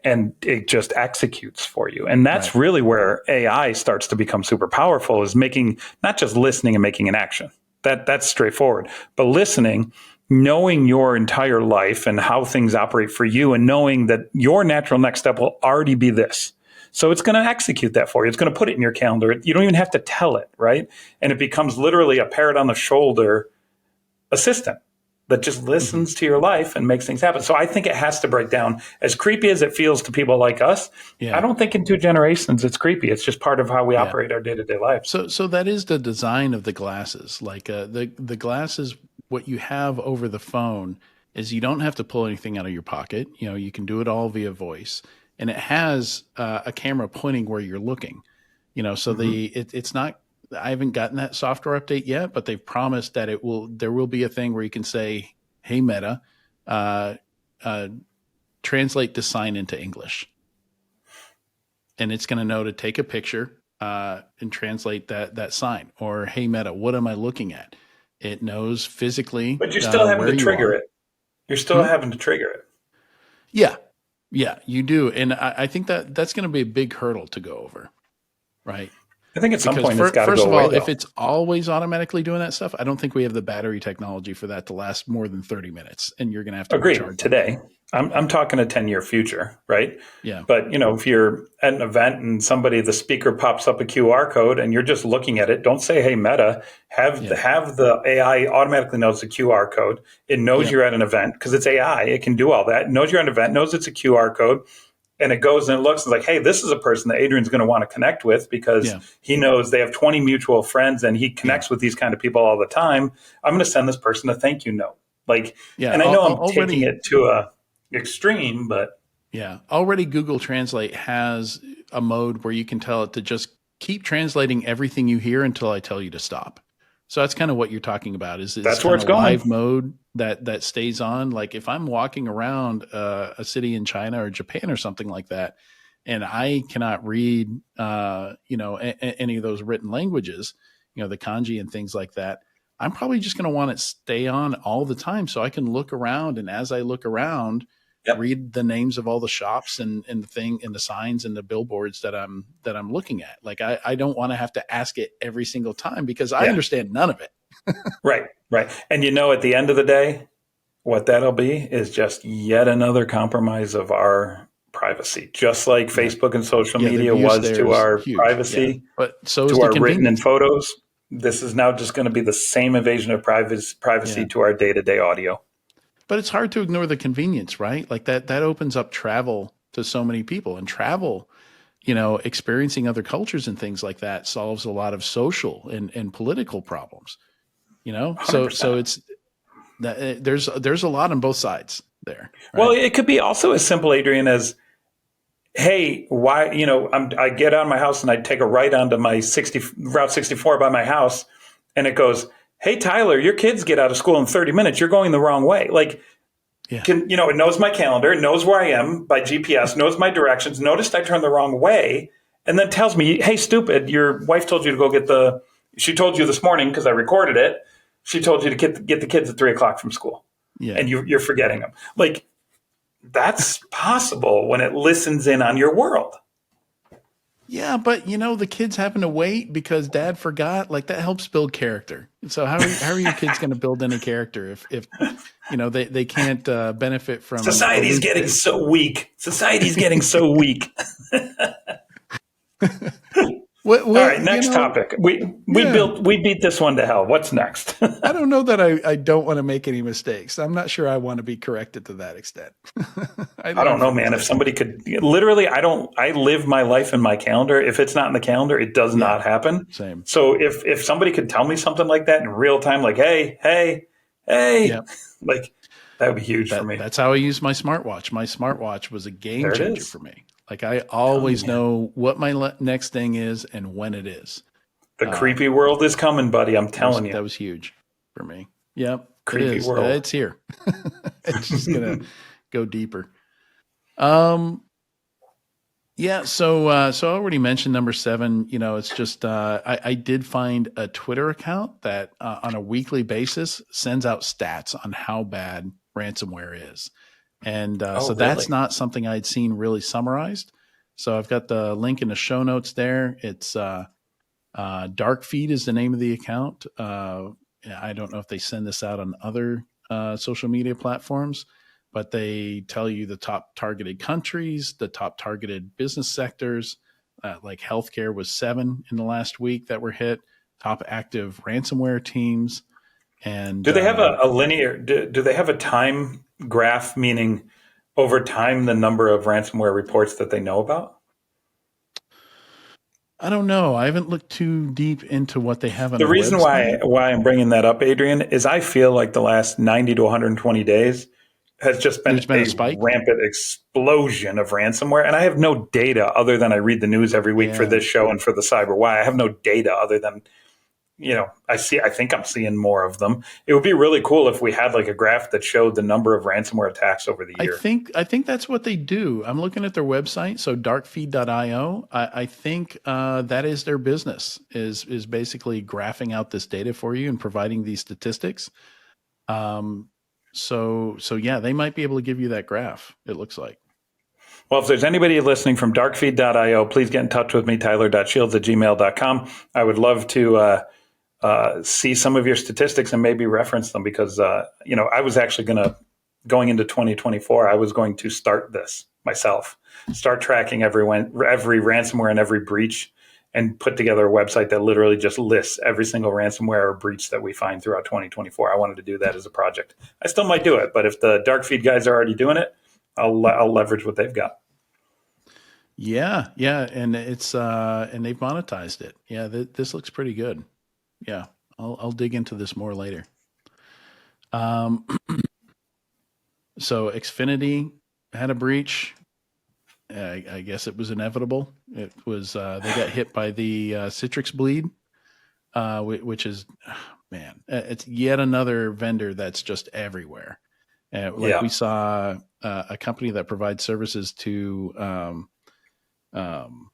and it just executes for you. And Right. that's really where AI starts to become super powerful, is making, not just listening and making an action. That's straightforward. But listening, knowing your entire life and how things operate for you, and knowing that your natural next step will already be this. So it's going to execute that for you. It's going to put it in your calendar. You don't even have to tell it, right? And it becomes literally a parrot on the shoulder assistant that just Hmm. listens to your life and makes things happen. So I think it has to break down. As creepy as it feels to people like us, I Yeah. don't think in 2 generations it's creepy. It's just part of how we Yeah. operate our day-to-day lives. So that is the design of the glasses. Like the glasses, what you have over the phone is you don't have to pull anything out of your pocket. You can do it all via voice, and it has a camera pointing where you're looking. So Mm-hmm. it's not. I haven't gotten that software update yet, but they've promised that it will. There will be a thing where you can say, "Hey Meta, uh, uh, translate this sign into English," and it's going to know to take a picture and translate that sign. Or, "Hey Meta, what am I looking at?" It knows physically But you're still having where to you trigger are. it. You're still Hmm? having to trigger it. Yeah, yeah, you do, and I think that's going to be a big hurdle to go over, right? I think at some Because point it's got to first go of away, all, if though. it's always automatically doing that stuff, I don't think we have the battery technology for that to last more than 30 minutes, and you're going to have to Agreed. recharge it again. Today, I'm Yeah, talking a 10-year future, right? yeah, But if you're at an event and the speaker pops up a QR code and you're just looking at it, don't say, "Hey Meta," yeah, have the AI automatically knows the QR code. It knows yeah, you're at an event because it's AI. It can do all that. It knows you're at an event, knows it's a QR code, and it goes and it looks and it's like, "Hey, this is a person that Adrian's going to want to connect with because yeah, he knows they have 20 mutual friends and he yeah, connects with these kind of people all the time. I'm going to send this person a thank you note." Like, yeah. and I know I'm taking Already, it to a extreme, but yeah, already Google Translate has a mode where you can tell it to just keep translating everything you hear until I tell you to stop. So that's kind of what you're talking about is that's where kind it's of going. live mode that stays on. Like if I'm walking around a city in China or Japan or something like that, and I cannot read, any of those written languages, the kanji and things like that, I'm probably just going to want it stay on all the time so I can look around. And as I look around, Yep. read the names of all the shops and the thing and the signs and the billboards that I'm looking at. Like I don't want to have to ask it every single time because I Yeah. understand none of it. Right. Right. And at the end of the day, what that'll be is just yet another compromise of our privacy, just like Yeah. Facebook and social Yeah, the media abuse was there to is our huge. Yeah. privacy, But so is to the our written and convenience. photos. This is now just going to be the same invasion of privacy Yeah. to our day-to-day audio. But it's hard to ignore the convenience, right? Like that opens up travel to so many people, and travel, experiencing other cultures and things like that solves a lot of social and political problems, So 100%. it's that there's a lot on both sides there, Well, right? it could be also as simple, Adrian, as, hey, why, I get out of my house and I take a right onto my Route 64 by my house, and it goes, hey, Tyler, your kids get out of school in 30 minutes. You're going the wrong way. Like, Yeah. it knows my calendar, it knows where I am by GPS, knows my directions, noticed I turned the wrong way, and then tells me, hey, stupid, your wife told you to go she told you this morning, because I recorded it, she told you to get the kids at 3 o'clock from school, Yeah. and you're forgetting them. Like, that's possible when it listens in on your world. Yeah, but the kids having to wait because dad forgot, like that helps build character. So how are your kids going to build any character if they can't benefit from the Society's loop? getting so weak. Society's getting so weak. What All right, next topic. yeah. We beat this one to hell. What's next? I don't know that I don't want to make any mistakes. I'm not sure I want to be corrected to that extent. I I learn don't know, from man. If mistakes. somebody could literally, I live my life in my calendar. If it's not in the calendar, it does Yeah, not happen. same. So if somebody could tell me something like that in real time, like, hey, Yeah. like, that would be huge for me. That's how I use my smartwatch. My smartwatch was a game There it changer is. for me. Like I Telling you, always man. know what my next thing is and when it is. The Um, creepy world is coming, buddy. I'm that was telling you. that was huge for me. Yep, it Creepy is. world. It's here. It's just gonna go deeper. Um, yeah. So I already mentioned number 7. It's just I did find a Twitter account that on a weekly basis sends out stats on how bad ransomware is. And Oh, so that's really? not something I'd seen really summarized. So I've got the link in the show notes there. It's Dark Feed is the name of the account. I don't know if they send this out on other social media platforms, but they tell you the top targeted countries, the top targeted business sectors. Like healthcare was 7 in the last week that were hit. Top active ransomware teams, and Do they have a linear, do they have a time graph, meaning over time, the number of ransomware reports that they know about? I don't know. I haven't looked too deep into what they have on The their reason website. why I'm bringing that up, Adrian, is I feel like the last 90 to 120 days has just been There's been a a spike. rampant explosion of ransomware. And I have no data other than I read the news every week for Yeah. this show and for the Cyber Why. I have no data other than, I think I'm seeing more of them. It would be really cool if we had like a graph that showed the number of ransomware attacks over the year. I think that's what they do. I'm looking at their website, so darkfeed.io. I think that is their business is basically graphing out this data for you and providing these statistics. So yeah, they might be able to give you that graph. It looks like. Well, if there's anybody listening from darkfeed.io, please get in touch with me, tyler.shields@gmail.com. I would love to see some of your statistics and maybe reference them because, I was actually going into 2024, I was going to start this myself, start tracking every ransomware and every breach, and put together a website that literally just lists every single ransomware or breach that we find throughout 2024. I wanted to do that as a project. I still might do it, but if the dark feed guys are already doing it, I'll leverage what they've got. Yeah, yeah, and it's and they've monetized it. Yeah, this looks pretty good. Yeah, I'll dig into this more later. Um, so XFinity had a breach. I guess it was inevitable. It was they got hit by the Citrixbleed, which is man, it's yet another vendor that's just everywhere. Like Yeah. we saw a company that provides services to um,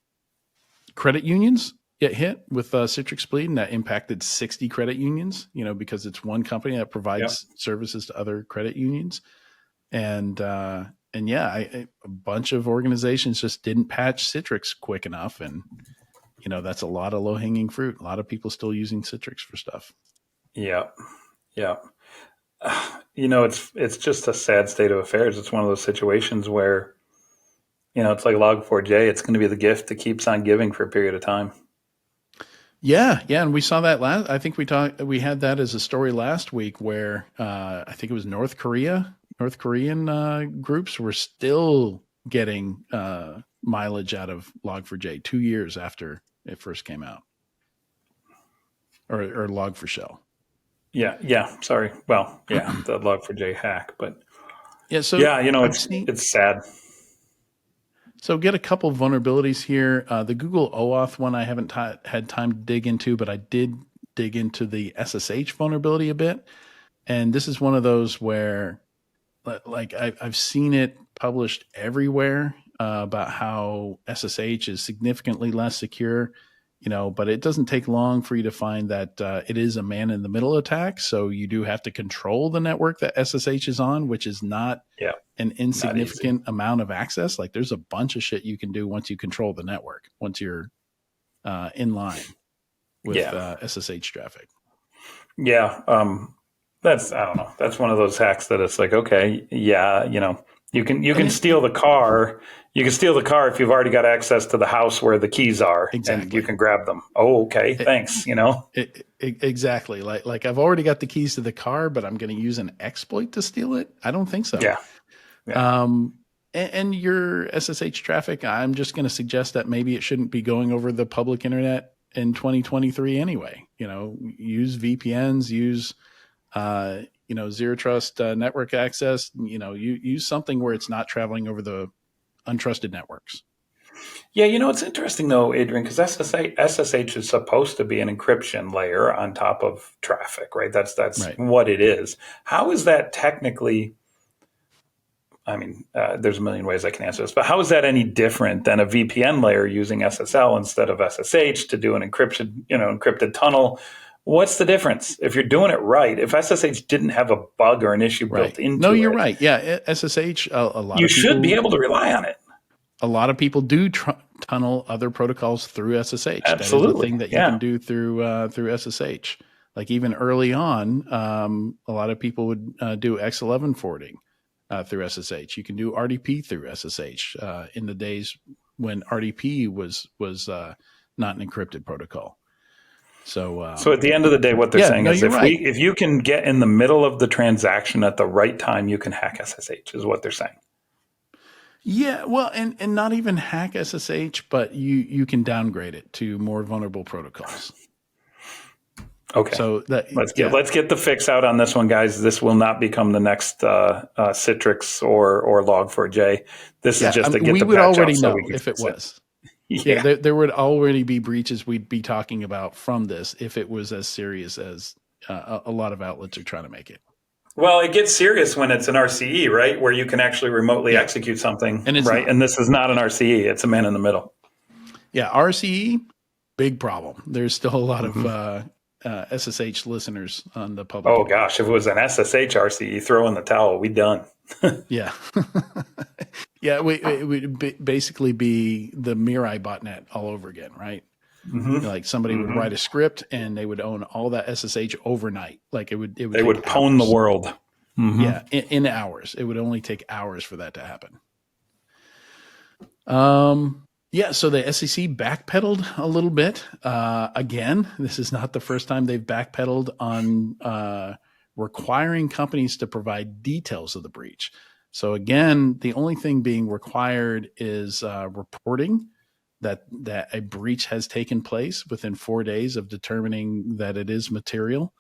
credit unions get hit with Citrixbleed, and that impacted 60 credit unions. Because it's one company that Yeah. provides services to other credit unions, and yeah, a bunch of organizations just didn't patch Citrix quick enough, and that's a lot of low hanging fruit. A lot of people still using Citrix for stuff. Yeah. Yeah. it's just a sad state of affairs. It's one of those situations where, it's like Log4j. It's going to be the gift that keeps on giving for a period of time. Yeah, yeah, and we saw that last. I think we had that as a story last week where I think it was North Korean groups were still getting mileage out of Log4j 2 years after it first came out, or Log4Shell. Yeah. Sorry. Well, yeah, the Log4j hack, but Yeah, so yeah, I've seen. it's sad. So get a couple vulnerabilities here. The Google OAuth one I haven't had time to dig into, but I did dig into the SSH vulnerability a bit. And this is one of those where, like, I've seen it published everywhere about how SSH is significantly less secure, but it doesn't take long for you to find that it is a man in the middle attack. So you do have to control the network that SSH is on, which is not Yeah, an not easy. insignificant amount of access. Like there's a bunch of shit you can do once you control the network, once you're in line with Yeah, SSH traffic. yeah. That's I don't know. That's one of those hacks that it's like, okay, yeah, you And can steal the car. You can steal the car if you've already got access to the house where the keys are, and you exactly. can grab them. Oh, okay, thanks. Exactly. Like I've already got the keys to the car, but I'm going to use an exploit to steal it. I don't think so. Yeah, yeah. Um, and your SSH traffic, I'm just going to suggest that maybe it shouldn't be going over the public internet in 2023 anyway. Use VPNs, use zero trust network access. You use something where it's not traveling over the untrusted networks. Yeah, it's interesting though, Adrian, because SSH is supposed to be an encryption layer on top of traffic, right? That's Right. what it is. How is that technically? I mean, there's a million ways I can answer this, but how is that any different than a VPN layer using SSL instead of SSH to do an encrypted tunnel? What's the difference? If you're doing it right, if SSH didn't have a bug or an issue Right. built No, into you're it, right. Yeah, SSH. A lot you of should be people. able to rely on it. A lot of people do tunnel other protocols through SSH. That is a Absolutely. thing that you Yeah. can do through SSH. Like even early on, a lot of people would do X11 forwarding through SSH. You can do RDP through SSH in the days when RDP was not an encrypted protocol. So at the end of the day, what they're Yeah, saying no, is you're right. if you can get in the middle of the transaction at the right time, you can hack SSH, is what they're saying. Yeah, well, and not even hack SSH, but you can downgrade it to more vulnerable protocols. Okay. So that Let's get the fix out on this one, guys. This will not become the next Citrix or Log4j. This is just to get we the would patch out already so we know can if it fix it. was. Yeah, Yeah. there would already be breaches we'd be talking about from this if it was as serious as a lot of outlets are trying to make it. Well, it gets serious when it's an RCE, right? Where you can actually remotely Yeah, execute something, and it's right? not. And this is not an RCE; it's a man in the middle. Yeah, RCE, big problem. There's still a lot of Mm-hmm. SSH listeners on the public Oh internet. gosh, if it was an SSH RCE, throw in the towel. We done. Yeah. Yeah, it would basically be the Mirai botnet all over again, right? Mm-hmm. Like somebody would Mm-hmm. write a script and they would own all that SSH overnight. Like it would They take would pwn the hours. world. Mm-hmm. Yeah, in hours. It would only take hours for that to happen. Yeah, so the SEC backpedaled a little bit. Again, this is not the first time they've backpedaled on requiring companies to provide details of the breach. So again, the only thing being required is reporting that a breach has taken place within 4 days of determining that it is material.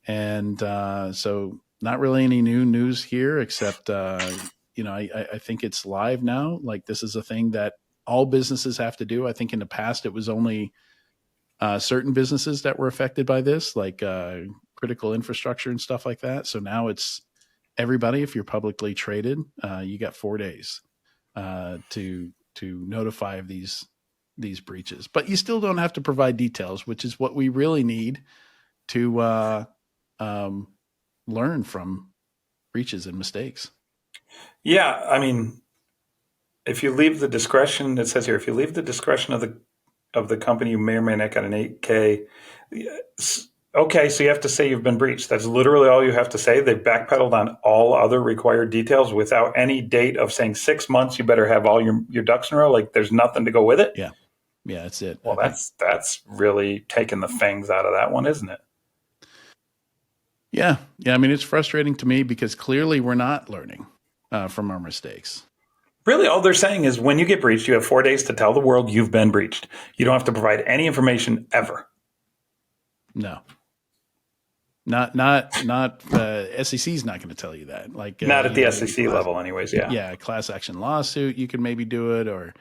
And so not really any new news here, except I think it's live now. Like this is a thing that all businesses have to do. I think in the past it was only certain businesses that were affected by this, like critical infrastructure and stuff like that. So now it's everybody. If you're publicly traded, you got 4 days to notify of these breaches, but you still don't have to provide details, which is what we really need to learn from breaches and mistakes. Yeah, I mean, if you leave the discretion, it says here, if you leave the discretion of the company, you may or may not get an 8K. Okay, so you have to say you've been breached. That's literally all you have to say. They've backpedaled on all other required details without any date of saying 6 months. You better have all your ducks in a row. Like there's nothing to go with it. Yeah. Yeah, that's it. Well, I think. that's really taking the fangs out of that one, isn't it? Yeah. Yeah. I mean, it's frustrating to me because clearly we're not learning from our mistakes. Really, all they're saying is when you get breached, you have 4 days to tell the world you've been breached. You don't have to provide any information ever. No. Not SEC's not going to tell you that. Like Not at the know, SEC level, anyways. Yeah. Yeah, class action lawsuit, you can maybe do it, or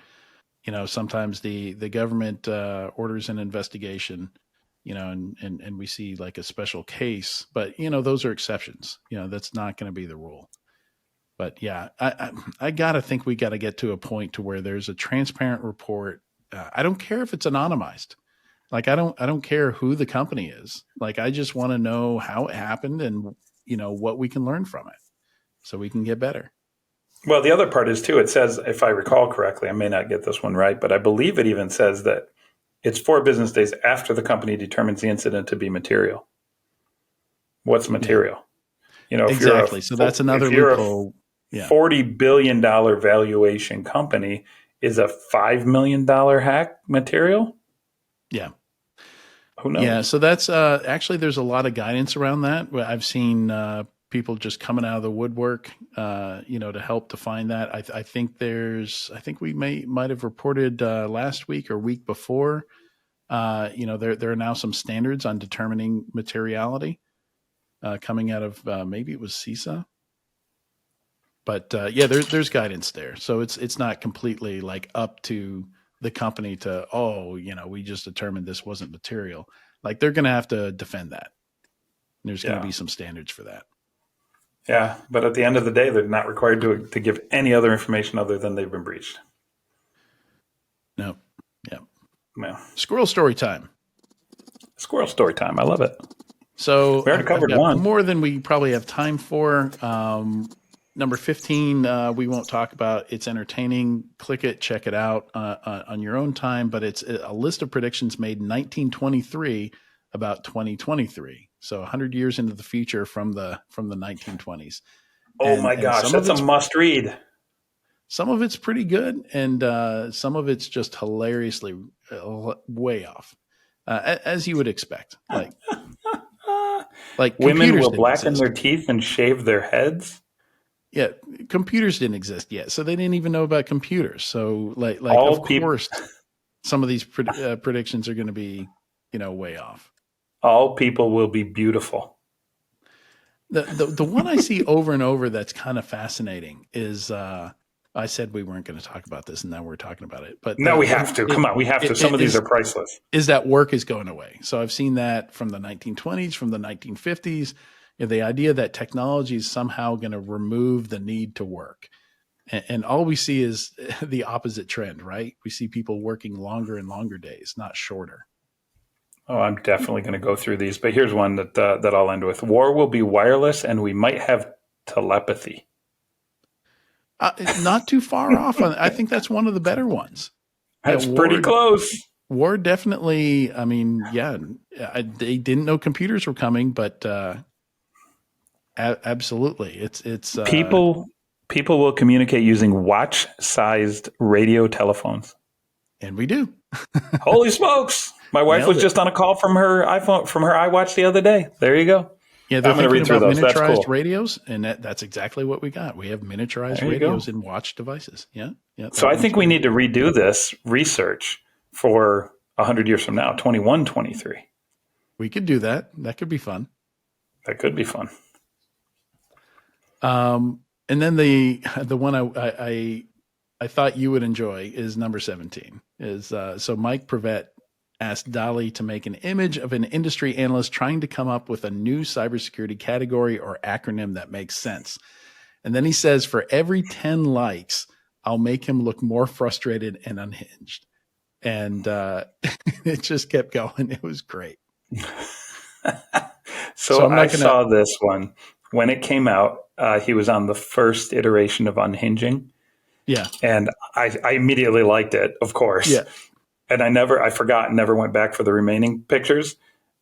sometimes the government orders an investigation, and we see like a special case, but those are exceptions. That's not going to be the rule. But yeah, I gotta think we got to get to a point to where there's a transparent report. I don't care if it's anonymized. Like I don't care who the company is. Like I just want to know how it happened and what we can learn from it so we can get better. Well, the other part is too, it says, if I recall correctly, I may not get this one right, but I believe it even says that it's 4 business days after the company determines the incident to be material. What's material? Exactly. So that's another loophole. Yeah. $40 billion valuation company, is a $5 million hack material? Yeah. Who knows? Yeah. So that's actually, there's a lot of guidance around that. I've seen people just coming out of the woodwork, to help define that. I think we might have reported last week or week before, there are now some standards on determining materiality coming out of maybe it was CISA. But there's guidance there. So it's not completely like up to the company to, we just determined this wasn't material. Like they're going to have to defend that. There's going to be some standards for that. Yeah, but at the end of the day, they're not required to give any other information other than they've been breached. No. Yeah. Yeah. Squirrel story time. Squirrel story time. I love it. So we already covered one. More than we probably have time for. Number 15, we won't talk about. It's entertaining. Click it, check it out on your own time. But it's a list of predictions made in 1923 about 2023. So 100 years into the future from the 1920s. Oh my gosh, that's a must read. Some of it's pretty good, and some of it's just hilariously way off, as you would expect. Like women will blacken their teeth and shave their heads. Yeah, computers didn't exist yet, so they didn't even know about computers. So, course, some of these predictions are going to be, way off. All people will be beautiful. The one I see over and over that's kind of fascinating is I said we weren't going to talk about this, and now we're talking about it. But no, we have to. Come on, we have to. Some of these are priceless. Is that work is going away? So I've seen that from the 1920s, from the 1950s. The idea that technology is somehow going to remove the need to work. And all we see is the opposite trend, right? We see people working longer and longer days, not shorter. Oh, I'm definitely going to go through these. But here's one that I'll end with. War will be wireless, and we might have telepathy. Not too far off. I think that's one of the better ones. That's pretty close. War definitely, they didn't know computers were coming, but absolutely. It's people will communicate using watch-sized radio telephones. And we do. Holy smokes. My wife was just on a call from her iPhone, from her iWatch the other day. There you go. Yeah, they're thinking about miniaturized radios, and that's exactly what we got. We have miniaturized radios in watch devices. Yeah. So I think we need to redo this research for 100 years from now, 2123. We could do that. That could be fun. That could be fun. And then the one I thought you would enjoy is number 17. So Mike Prevet asked DALL-E to make an image of an industry analyst trying to come up with a new cybersecurity category or acronym that makes sense. And then he says, for every 10 likes, I'll make him look more frustrated and unhinged. And it just kept going. It was great. So I saw this one. When it came out, he was on the first iteration of unhinging. Yeah. And I immediately liked it, of course. Yeah. And I forgot and never went back for the remaining pictures.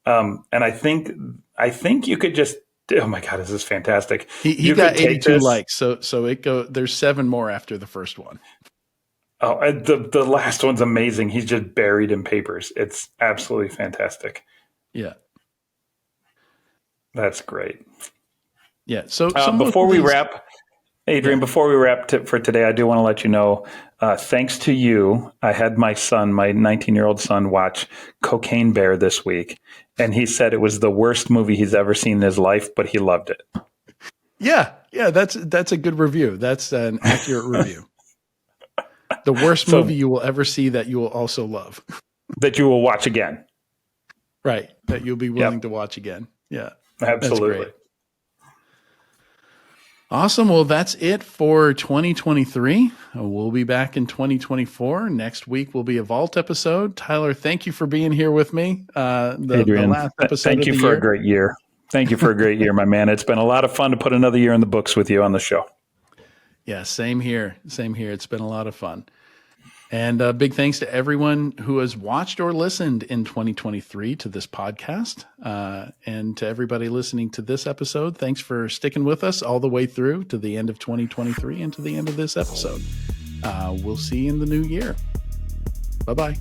And I think you could just, oh my God, this is fantastic. He You got could take 82 this. likes, so there's 7 more after the first one. Oh, and the last one's amazing. He's just buried in papers. It's absolutely fantastic. Yeah. That's great. Yeah. So Before we wrap, Adrian, Yeah. before we wrap for today, I do want to let you know, thanks to you, I had my 19-year-old son, watch Cocaine Bear this week. And he said it was the worst movie he's ever seen in his life, but he loved it. Yeah. That's a good review. That's an accurate review. The worst movie you will ever see that you will also love. That you will watch again. Right. That you'll be willing to watch again. Yeah. Absolutely. That's great. Awesome. Well, that's it for 2023. We'll be back in 2024. Next week will be a Vault episode. Tyler, thank you for being here with me. Adrian, the last episode thank you for a great year. Thank you for a great year, my man. It's been a lot of fun to put another year in the books with you on the show. Yeah, same here. Same here. It's been a lot of fun. And big thanks to everyone who has watched or listened in 2023 to this podcast. And to everybody listening to this episode, thanks for sticking with us all the way through to the end of 2023 and to the end of this episode. We'll see you in the new year. Bye-bye.